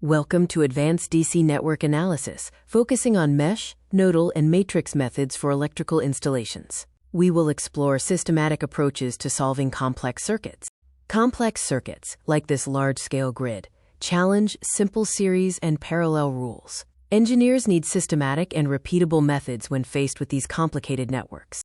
Welcome to Advanced D.C. Network Analysis, focusing on mesh, nodal, and matrix methods for electrical installations. We will explore systematic approaches to solving complex circuits. Complex circuits, like this large-scale grid, challenge simple series and parallel rules. Engineers need systematic and repeatable methods when faced with these complicated networks.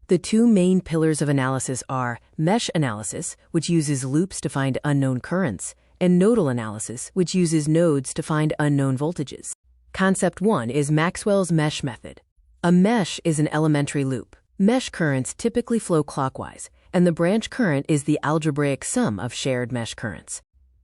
The two main pillars of analysis are mesh analysis, which uses loops to find unknown currents, and nodal analysis, which uses nodes to find unknown voltages. Concept 1 is Maxwell's mesh method. A mesh is an elementary loop. Mesh currents typically flow clockwise, and the branch current is the algebraic sum of shared mesh currents.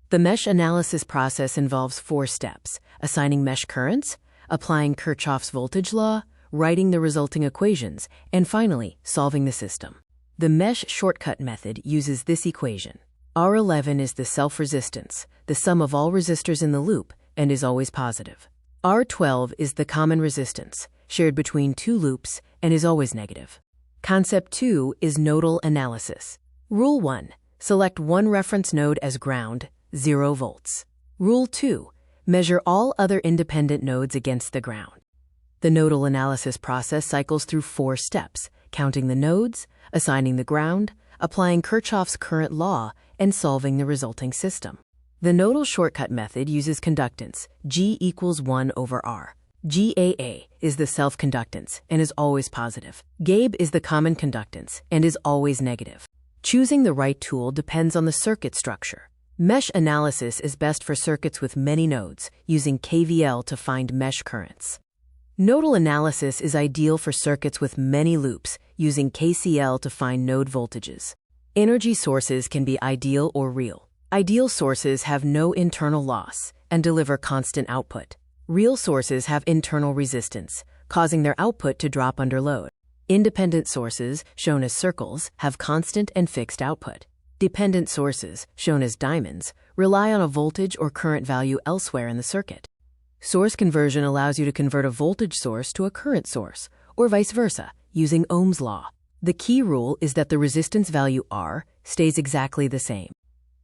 The mesh analysis process involves 4 steps: assigning mesh currents, applying Kirchhoff's voltage law, writing the resulting equations, and finally, solving the system. The mesh shortcut method uses this equation. R11 is the self-resistance, the sum of all resistors in the loop, and is always positive. R12 is the common resistance, shared between 2 loops, and is always negative. Concept 2 is nodal analysis. Rule 1. Select one reference node as ground, 0 volts. Rule 2. Measure all other independent nodes against the ground. The nodal analysis process cycles through 4 steps: counting the nodes, assigning the ground, applying Kirchhoff's current law, and solving the resulting system. The nodal shortcut method uses conductance, G equals 1 over R. GAA is the self-conductance and is always positive. GABE is the common conductance and is always negative. Choosing the right tool depends on the circuit structure. Mesh analysis is best for circuits with many nodes, using KVL to find mesh currents. Nodal analysis is ideal for circuits with many loops, using KCL to find node voltages. Energy sources can be ideal or real. Ideal sources have no internal loss and deliver constant output. Real sources have internal resistance, causing their output to drop under load. Independent sources, shown as circles, have constant and fixed output. Dependent sources, shown as diamonds, rely on a voltage or current value elsewhere in the circuit. Source conversion allows you to convert a voltage source to a current source, or vice versa, using Ohm's law. The key rule is that the resistance value R stays exactly the same.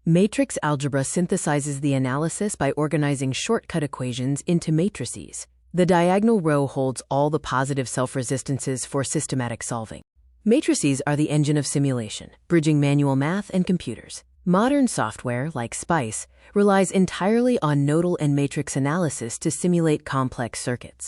Matrix algebra synthesizes the analysis by organizing shortcut equations into matrices. The diagonal row holds all the positive self-resistances for systematic solving. Matrices are the engine of simulation, bridging manual math and computers. Modern software, like SPICE, relies entirely on nodal and matrix analysis to simulate complex circuits.